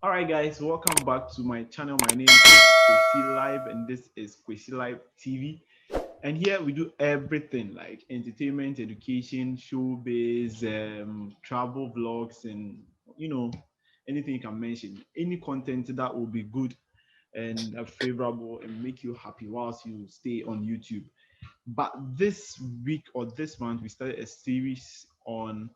All right, guys, welcome back to my channel. My name is Kwesi Live, and this is Kwesi Live TV. And here we do everything like entertainment, education, showbiz, travel vlogs, and you know anything you can mention. Any content that will be good and favorable and make you happy whilst you stay on YouTube. But this week or this month, we started a series on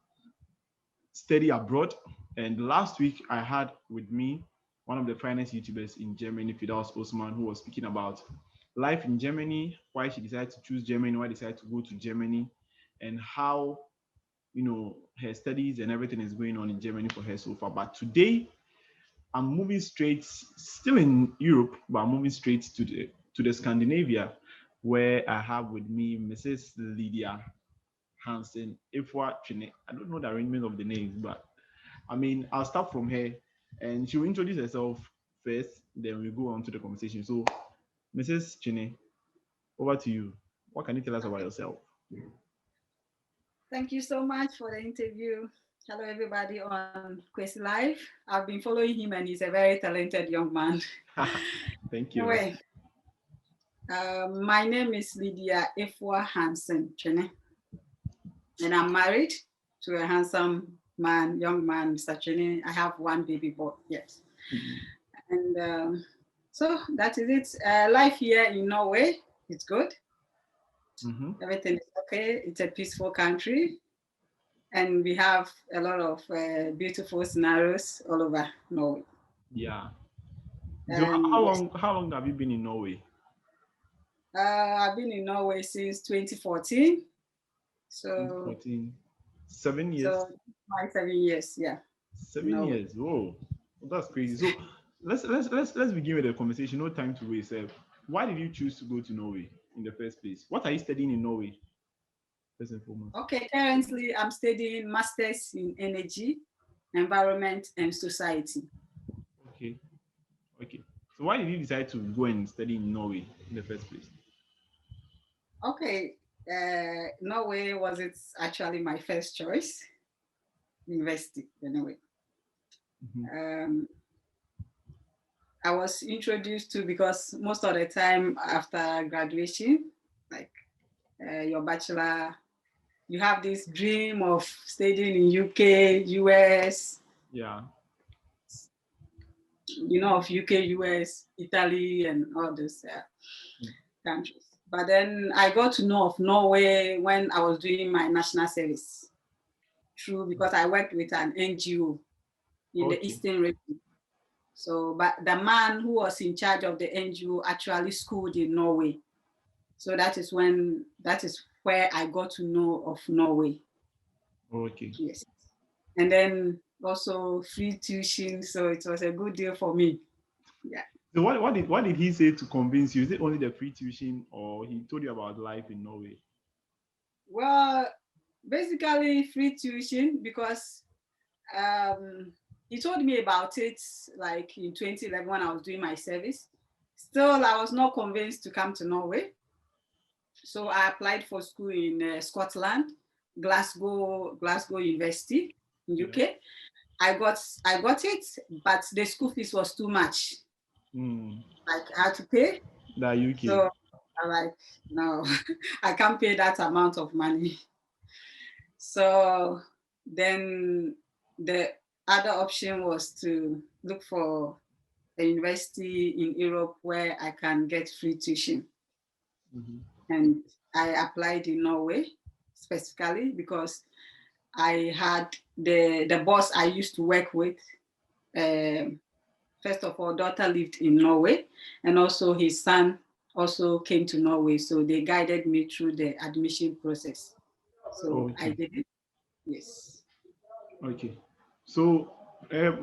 study abroad. And last week, I had with me one of the finest YouTubers in Germany, Firdaws Osman, who was speaking about life in Germany, why she decided to choose Germany, why she decided to go to Germany, and how her studies and everything is going on in Germany for her so far. But today, I'm moving straight, still in Europe, but I'm moving straight to the Scandinavia, where I have with me Mrs. Lydia Hanson Efua Twene. I don't know the arrangement of the names, but I mean, I'll start from her and she will introduce herself first, then we go on to the conversation. So, Mrs. Twene, over to you. What can you tell us about yourself? Thank you so much for the interview. Hello, everybody on Kwesi Live. I've been following him, and he's a very talented young man. Thank you. Anyway, my name is Lydia Efua Hanson Twene, and I'm married to a handsome man, young man, Mr. Twene. I have one baby boy, yes. And so that is it. Life here in Norway, it's good. Everything is okay. It's a peaceful country. And we have a lot of beautiful scenarios all over Norway. Yeah. So And yes, how long have you been in Norway? I've been in Norway since 2014. So 2014. 7 years. so my 7 years, yeah, in Seven Norway. years. Whoa. That's crazy. So let's begin with the conversation. No time to waste. Why did you choose to go to Norway in the first place? What are you studying in Norway? First and foremost. Okay, currently I'm studying Masters in Energy, Environment, and Society. Okay. Okay. So why did you decide to go and study in Norway in the first place? Okay, Norway was it actually my first choice, university anyway. Um, I was introduced to because most of the time after graduation, like your bachelor, you have this dream of studying in UK, US, Yeah. of UK, US, Italy, and all those countries. But then I got to know of Norway when I was doing my national service. True, because I worked with an NGO in the Okay. Eastern region. So, but the man who was in charge of the NGO actually schooled in Norway. So that is where I got to know of Norway. Okay. Yes. And then also free tuition. So it was a good deal for me. Yeah. So what did he say to convince you? Is it only the free tuition or he told you about life in Norway? Well, basically free tuition because um, he told me about it like in 2011 when I was doing my service. Still, I was not convinced to come to Norway. So I applied for school in Scotland, Glasgow University in Yeah. UK. I got it, but the school fees was too much. Like I had to pay. The UK. So I'm like, no, I can't pay that amount of money. So then the other option was to look for a university in Europe where I can get free tuition. And I applied in Norway specifically because I had the boss I used to work with. First of all, daughter lived in Norway, and also his son also came to Norway. So they guided me through the admission process. So I Okay. did it. Yes. Okay. So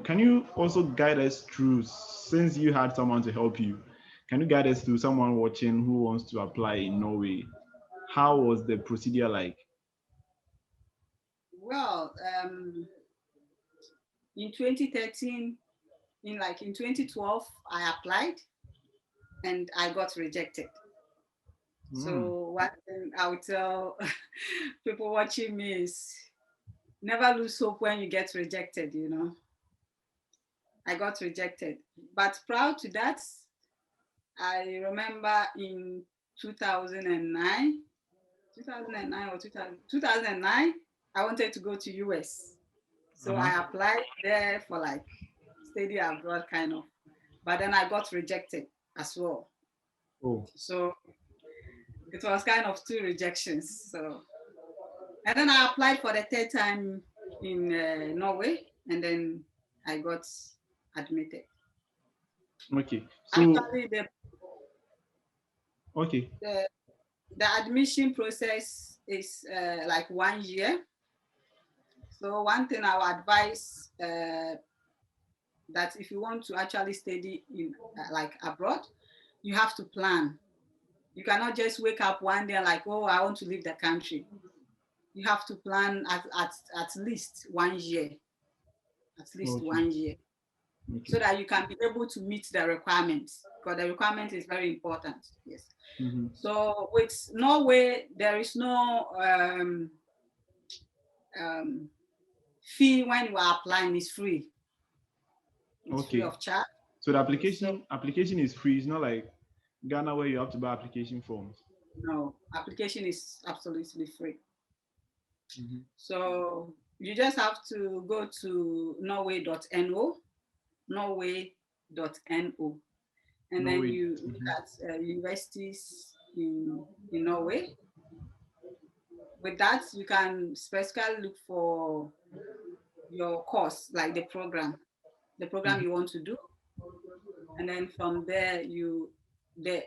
can you also guide us through, since you had someone to help you, can you guide us through someone watching who wants to apply in Norway? How was the procedure like? Well, in 2013, in 2012, I applied and I got rejected. So one thing I would tell people watching me is never lose hope when you get rejected, I got rejected. But prior to that, I remember in 2009, 2009 or 2009, I wanted to go to US. So I applied there for like study abroad kind of, but then I got rejected as well. Oh. So it was kind of two rejections. So, and then I applied for the third time in Norway, and then I got admitted. Okay. So Actually, okay. the admission process is like 1 year. So one thing I would advise that if you want to actually study in like abroad, you have to plan. You cannot just wake up one day like, oh, I want to leave the country. You have to plan at least 1 year, at least Okay. 1 year, so that you can be able to meet the requirements, because the requirement is very important. Yes. Mm-hmm. So with Norway, there is no fee when you are applying. It's free. It's free of charge. So the application is free. It's not like Ghana where you have to buy application forms. No, application is absolutely free. Mm-hmm. So you just have to go to norway.no, and then you look at universities in Norway. With that, you can specifically look for your course, like the program you want to do, and then from there the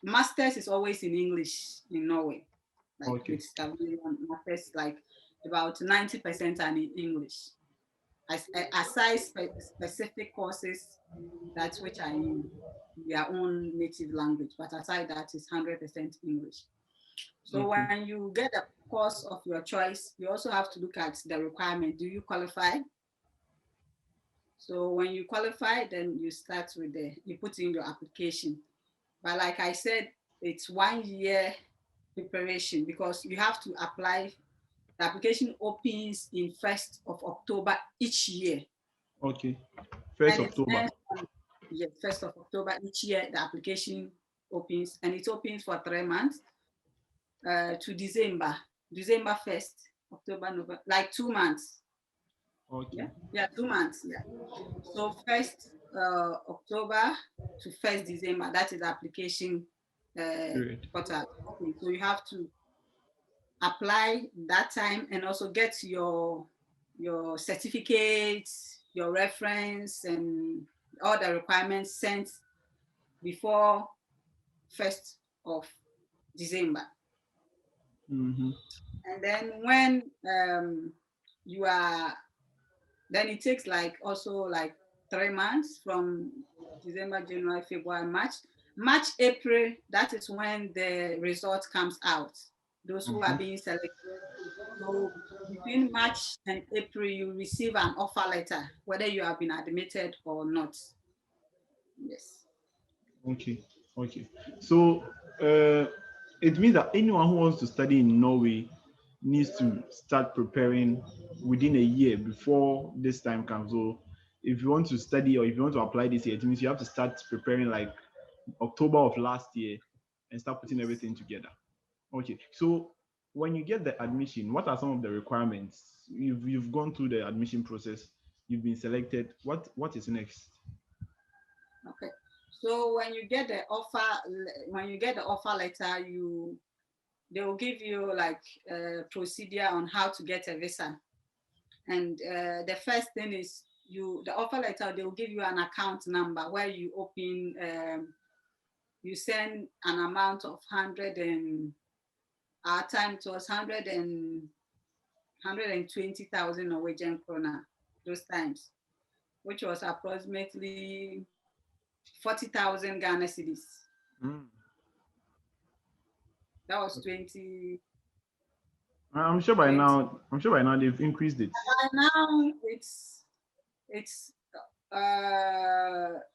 masters is always in English in Norway. Like with masters, like about 90% are in English. Aside specific courses that which are in their own native language, but aside that is 100% English. So when you get a course of your choice, you also have to look at the requirement. Do you qualify? So when you qualify, then you start with you put in your application. But like I said, it's 1 year preparation, because you have to apply. The application opens in 1st of October each year. Okay. 1st October. Yes, 1st of October each year, the application opens, and it opens for 3 months to December 1st, October, November, like 2 months. Okay. Yeah, 2 months. Yeah. So 1st October to 1st December, that is the application portal. Okay, so you have to apply that time and also get your certificates, your reference, and all the requirements sent before 1st of December. Mm-hmm. And then when then it takes like also like 3 months from December, January, February, March, April. That is when the result comes out. Those who are being selected. So between March and April, you receive an offer letter, whether you have been admitted or not. Yes. Okay. So it means that anyone who wants to study in Norway needs to start preparing within a year before this time comes. So if you want to study or if you want to apply this year, it means you have to start preparing like October of last year and start putting everything together. Okay. So when you get the admission, what are some of the requirements? You've gone through the admission process, you've been selected. What is next? Okay. So when you get the offer letter, they will give you like a procedure on how to get a visa. And the first thing is the offer letter, they will give you an account number where you open, you send an amount of 100 and our time it was 120,000 Norwegian krona those times, which was approximately 40,000 Ghana cedis. That was 20. I'm sure by now they've increased it. By now it's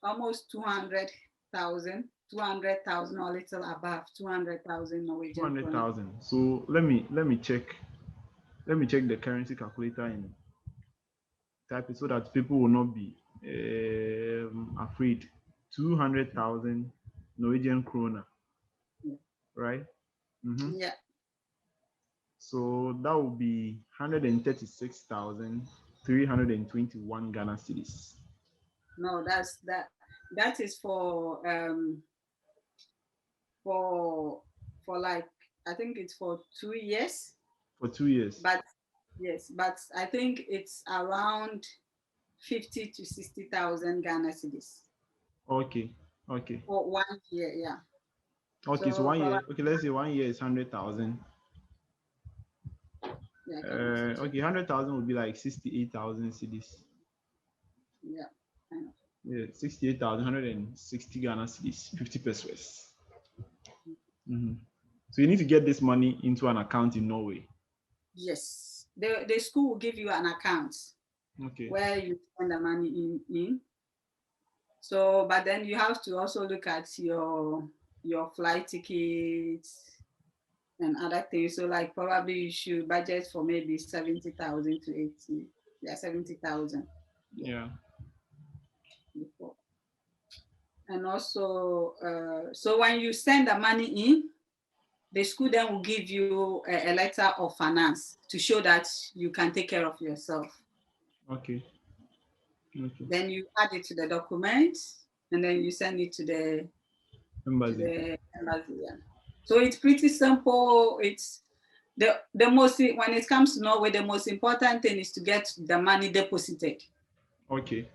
almost 200,000 or a little above 200,000 Norwegian. 200,000. So let me check the currency calculator and type it so that people will not be afraid 200,000 Norwegian kroner, Yeah. right? Mm-hmm. Yeah. So that would be 136,321 Ghana cedis No, that is for like, I think it's for 2 years. for 2 years. But yes, but I think it's around 50 to 60,000 Ghana cedis Okay, okay, for 1 year. Yeah. okay. So So 1 year. probably, Okay, let's say 1 year is 100,000. yeah, can also check. Okay, 100,000 would be like 68,000 cedis. Yeah. I know. Yeah, 68,160 Ghana cedis, 50 pesos. Mm-hmm. So you need to get this money into an account in Norway. Yes. The school will give you an account Okay. where you send the money in. So, but then you have to also look at your flight tickets and other things. So, like, probably you should budget for maybe 70,000 to 80. Yeah, 70,000. Yeah, Yeah. before. And also, so when you send the money in, the school then will give you a letter of finance to show that you can take care of yourself. Okay. Okay. Then you add it to the document, and then you send it to the Embassy. embassy. Yeah. So it's pretty simple. It's the most, when it comes to Norway, the most important thing is to get the money deposited. Okay.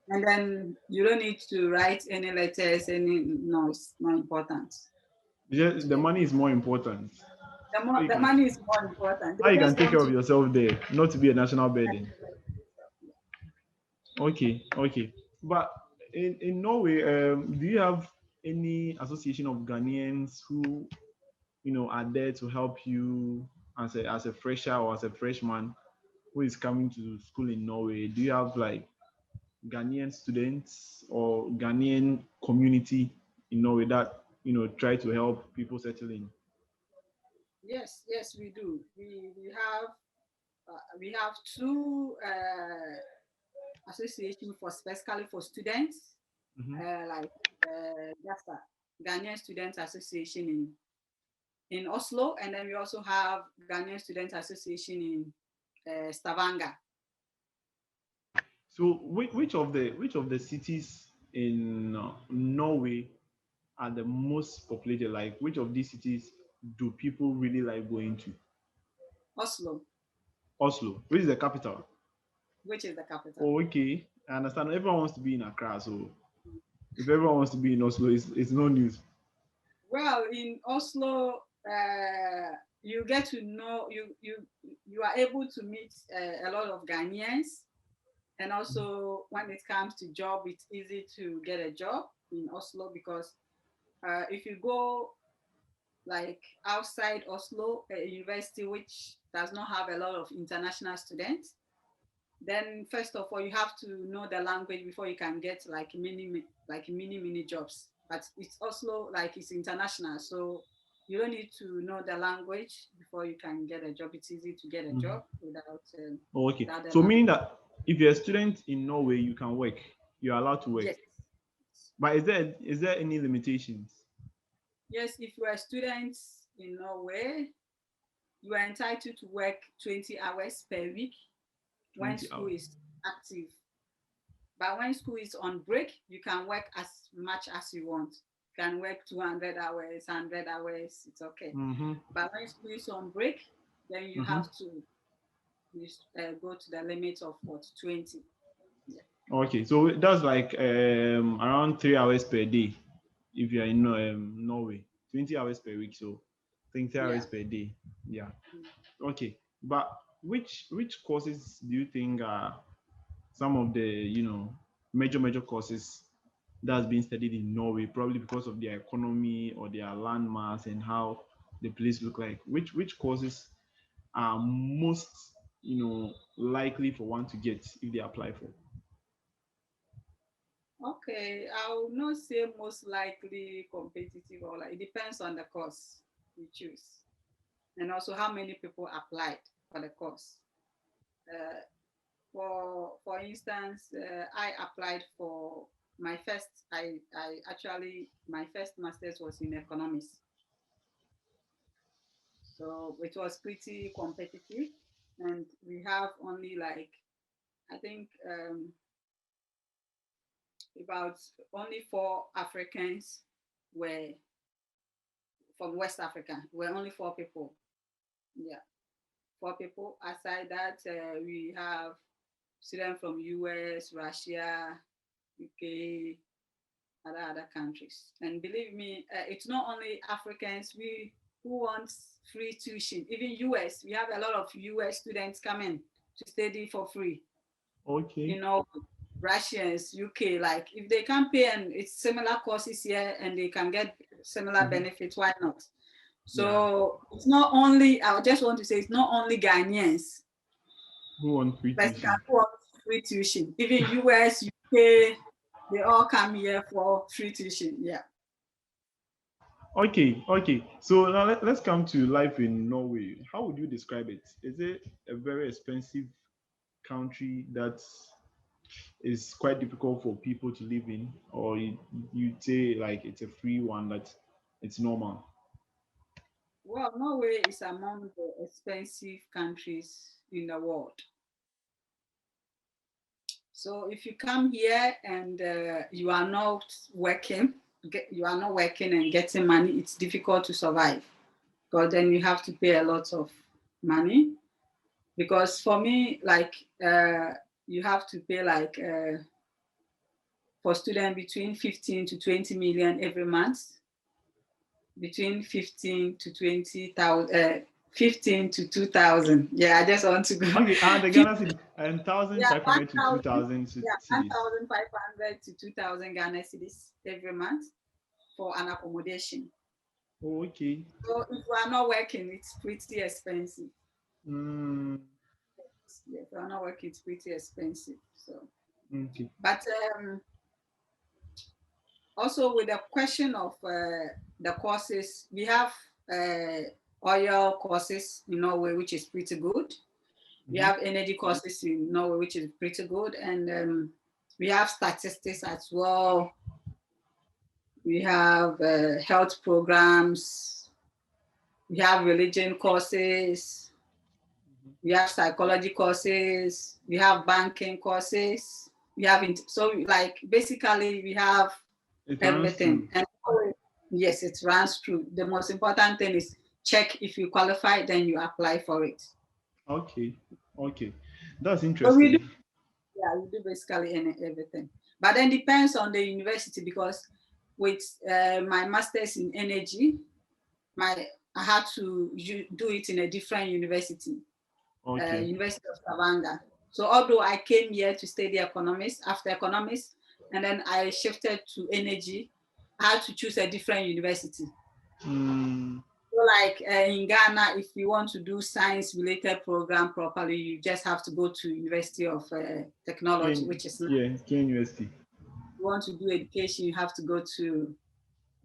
And then you don't need to write any letters, no, it's not important to The get. money is more important. So you The can money is more important. how They you can just take want care of to. yourself there, not to be a national burden. Okay. Okay. But in Norway, do you have any association of Ghanaians who are there to help you as a fresher or as a freshman who is coming to school in Norway? Do you have like Ghanaian students or Ghanaian community in Norway that try to help people settle in? Yes, yes, we do. We have two association for specifically for students, Hmm. like that's a Ghanaian Students Association in Oslo, and then we also have Ghanaian Students Association in Stavanger. So which of the cities in Norway are the most populated? Like which of these cities do people really like going to? Oslo, Oslo, which is the capital. which is the capital. Oh, okay. I understand. Everyone wants to be in Accra, so if everyone wants to be in Oslo, it's no news. Well, in Oslo, you get to know you are able to meet a lot of Ghanaians, and also when it comes to job, it's easy to get a job in Oslo because if you go like outside Oslo, a university which does not have a lot of international students, then first of all you have to know the language before you can get like mini jobs. But it's also like it's international, so you don't need to know the language before you can get a job. It's easy to get a Mhm. job Oh, okay. without the So language. meaning that if you're a student in Norway, you can work. You're allowed to work. Yes, But is there any limitations? yes. If you are a student in Norway, you are entitled to work 20 hours per week when 20 school hours. is active. But when school is on break, you can work as much as you want. You can work 200 hours, 100 hours, it's okay. Mm-hmm. But when school is on break, then you Mm-hmm. have to go to the limit of what, 20. Yeah. Okay, so that's like around 3 hours per day if you're in Norway. 20 hours per week, so I think 3 hours Yeah. per day. Yeah. Okay. But which courses do you think are some of the major courses that's being studied in Norway, probably because of their economy or their landmass and how the place look like? Which courses are most likely for one to get if they apply for? Okay, I will not say most likely competitive, or like it depends on the course you choose and also how many people applied for the course. Uh, for instance, I applied for my first. I actually my first master's was in economics, so it was pretty competitive, and we have only like I think about only 4 Africans were from West Africa. We're only 4 people. Yeah, 4 people. Aside that, we have students from US, Russia, UK, other countries. And believe me, it's not only Africans who want free tuition. Even US, we have a lot of US students coming to study for free. Okay. You know, Russians, UK, like if they can pay and it's similar courses here and they can get similar benefits, why not? So it's not only, I just want to say it's not only Ghanaians who want free tuition. Who want free tuition. Even US, UK, they all come here for free tuition. Yeah. Okay. So now let's come to life in Norway. How would you describe it? Is it a very expensive country that is quite difficult for people to live in, or you'd say like it's a free one that it's normal? Well, Norway is among the expensive countries in the world. So if you come here and you are not working, and getting money, it's difficult to survive because then you have to pay a lot of money. Because for me, like you have to pay like for students between 15 to 20 million every month, between 15 to 20,000. 15 to 2,000. Yeah, I just want to go. Okay, and the Ghana city and 1,500 to 1,000. 2,000 Yeah, cities. 1,500 to 2,000 Ghana cedis every month for an accommodation. Oh, okay. So if you are not working, it's pretty expensive. Yeah, if you are not working, it's pretty expensive. So, Okay. but also with the question of the courses, we have oil courses in Norway, which is pretty good. We have energy courses in Norway, which is pretty good. And we have statistics as well. We have health programs. We have religion courses. We have psychology courses. We have banking courses. We have, so like basically we have everything. And yes, it runs through. The most important thing is check if you qualify, then you apply for it. Okay. That's interesting. So we do basically everything. But then depends on the university because with my master's in energy, I had to do it in a different university, University of Stavanger. So although I came here to study economics, after economics, and then I shifted to energy, I had to choose a different university. So like in Ghana, if you want to do science-related program properly, you just have to go to University of Technology, which is University. If you want to do education, you have to go to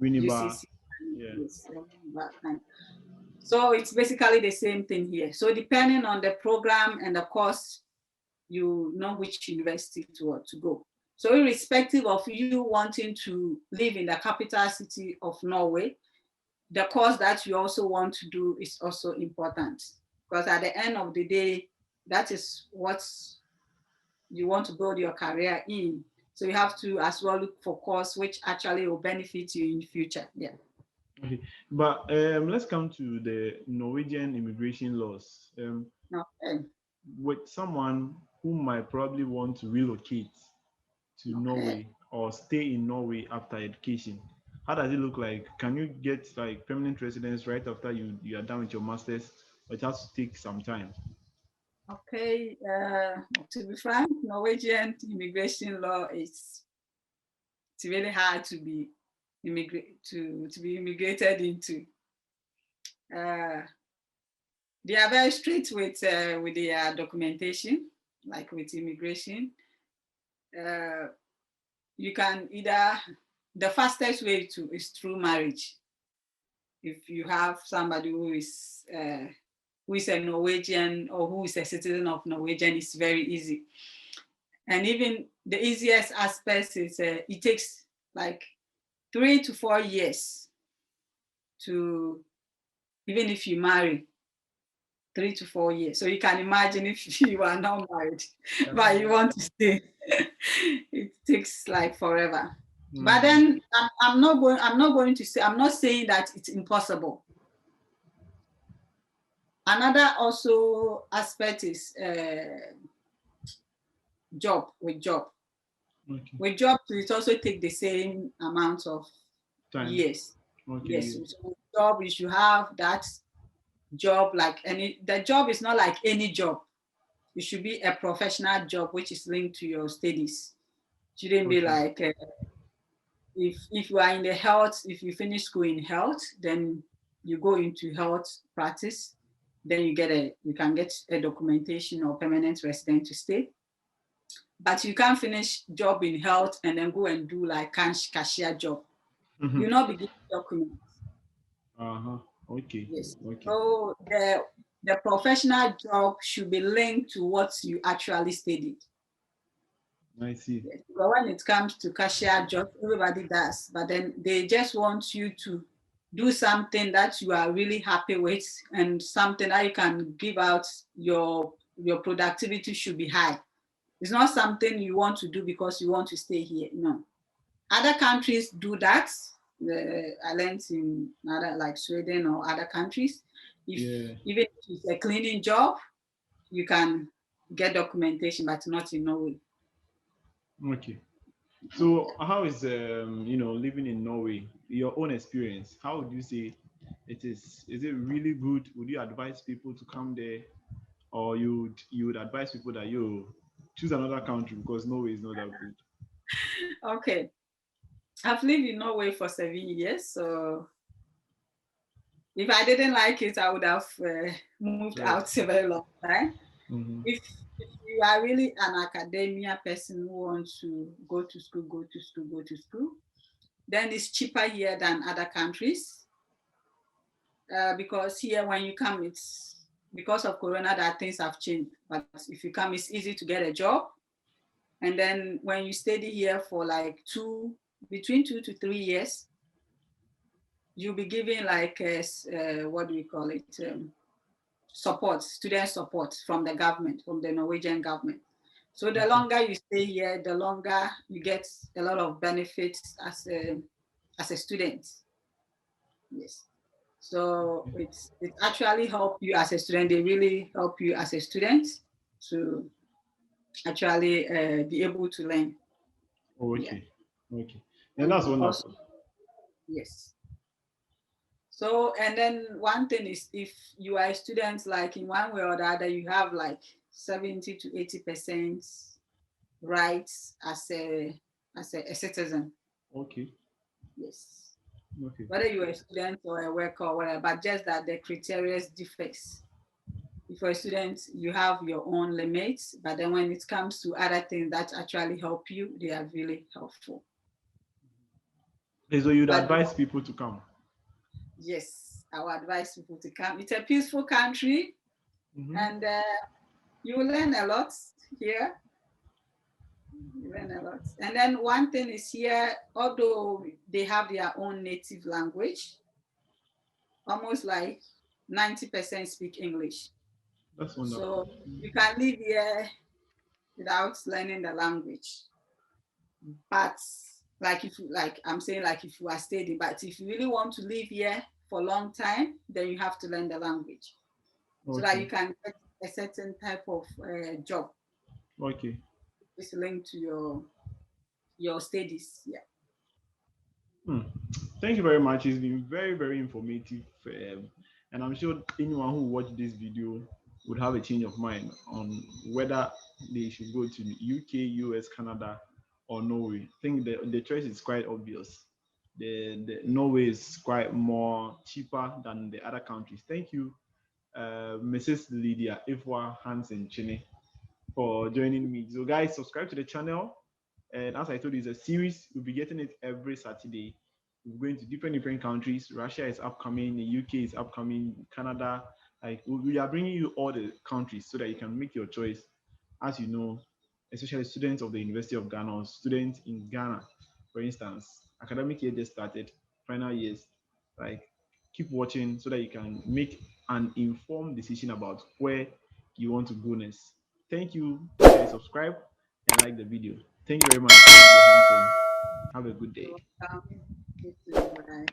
UCC. So it's basically the same thing here. So depending on the program and the course, you know which university to go. So irrespective of you wanting to live in the capital city of Norway, the course that you also want to do is also important. Because at the end of the day, that is what you want to build your career in. So you have to as well look for course which actually will benefit you in the future. Yeah. Okay. But let's come to the Norwegian immigration laws. With someone who might probably want to relocate to Norway or stay in Norway after education, how does it look like? Can you get like permanent residence right after you are done with your master's, or it has to take some time? Okay, to be frank, Norwegian immigration law it's really hard to be immigrated into. They are very strict with their documentation, like with immigration. You can either, the fastest way is through marriage. If you have somebody who who is a Norwegian or who is a citizen of Norwegian, it's very easy. And even the easiest aspect is it takes like 3 to 4 years to, even if you marry, 3 to 4 years. So you can imagine if you are not married, but you want to stay, it takes like forever. But then I'm not going to say, I'm not saying that it's impossible. Another also aspect is job. Okay. With job, it also take the same amount of Time. years. Okay. Yes. So with job, you should have that job like the job is not like any job. It should be a professional job which is linked to your studies. It shouldn't be like if you are in the health, if you finish school in health, then you go into health practice, then you can get a documentation or permanent resident to stay. But you can't finish job in health and then go and do like cashier job. You'll not be given documents. Okay. Yes. Okay. So the professional job should be linked to what you actually studied. I see. Yes. But when it comes to cashier job, everybody does. But then they just want you to do something that you are really happy with and something that you can give out. Your productivity should be high. It's not something you want to do because you want to stay here. No. Other countries do that. I learned in other like Sweden or other countries. Even if it's a cleaning job, you can get documentation, but not in Norway. Okay. So how is living in Norway? Your own experience? How would you say it is? Is it really good? Would you advise people to come there, or you would advise people that you choose another country because Norway is not that good? Okay, I've lived in Norway for 7 years, so if I didn't like it, I would have moved out a very long time. If you are really an academia person who wants to go to school, then it's cheaper here than other countries. Because here when you come, it's because of Corona that things have changed. But if you come, it's easy to get a job. And then when you study here for like between 2 to 3 years, you'll be given like what do we call it? Student support from the government, from the Norwegian government. So the longer you stay here, the longer you get a lot of benefits as a student. Yes. So it actually help you as a student. They really help you as a student to actually be able to learn. Oh, okay. Yeah. Okay. And that's wonderful. Also, yes. So, and then one thing is if you are a student, like in one way or the other, you have like 70 to 80% rights as a citizen. Okay. Yes. Okay. Whether you're a student or a worker or whatever, but just that the criteria differs. If you're a student, you have your own limits, but then when it comes to other things that actually help you, they are really helpful. So you'd advise people to come? Yes, I would advise people to come. It's a peaceful country, and you will learn a lot here. You learn a lot. And then one thing is here, although they have their own native language, almost like 90% speak English. That's wonderful. So you can live here without learning the language. But like if you are studying, but if you really want to live here for a long time, then you have to learn the language. Okay. So that you can get a certain type of job. Okay. It's linked to your studies. Yeah. Thank you very much. It's been very, very informative. And I'm sure anyone who watched this video would have a change of mind on whether they should go to UK, US, Canada, or Norway. I think the choice is quite obvious. The Norway is quite more cheaper than the other countries. Thank you, Mrs. Lydia Efua Hanson Twene, for joining me. So guys, subscribe to the channel. And as I told you, it's a series. We'll be getting it every Saturday. We're going to different countries. Russia is upcoming, the UK is upcoming, Canada, Like we are bringing you all the countries so that you can make your choice. As you know, especially students of the University of Ghana or students in Ghana, for instance, academic year just started, final years. Like keep watching so that you can make an informed decision about where you want to go next. Thank you. Subscribe and like the video. Thank you very much. Lydia Hanson. Have a good day. You're welcome. You too. Bye.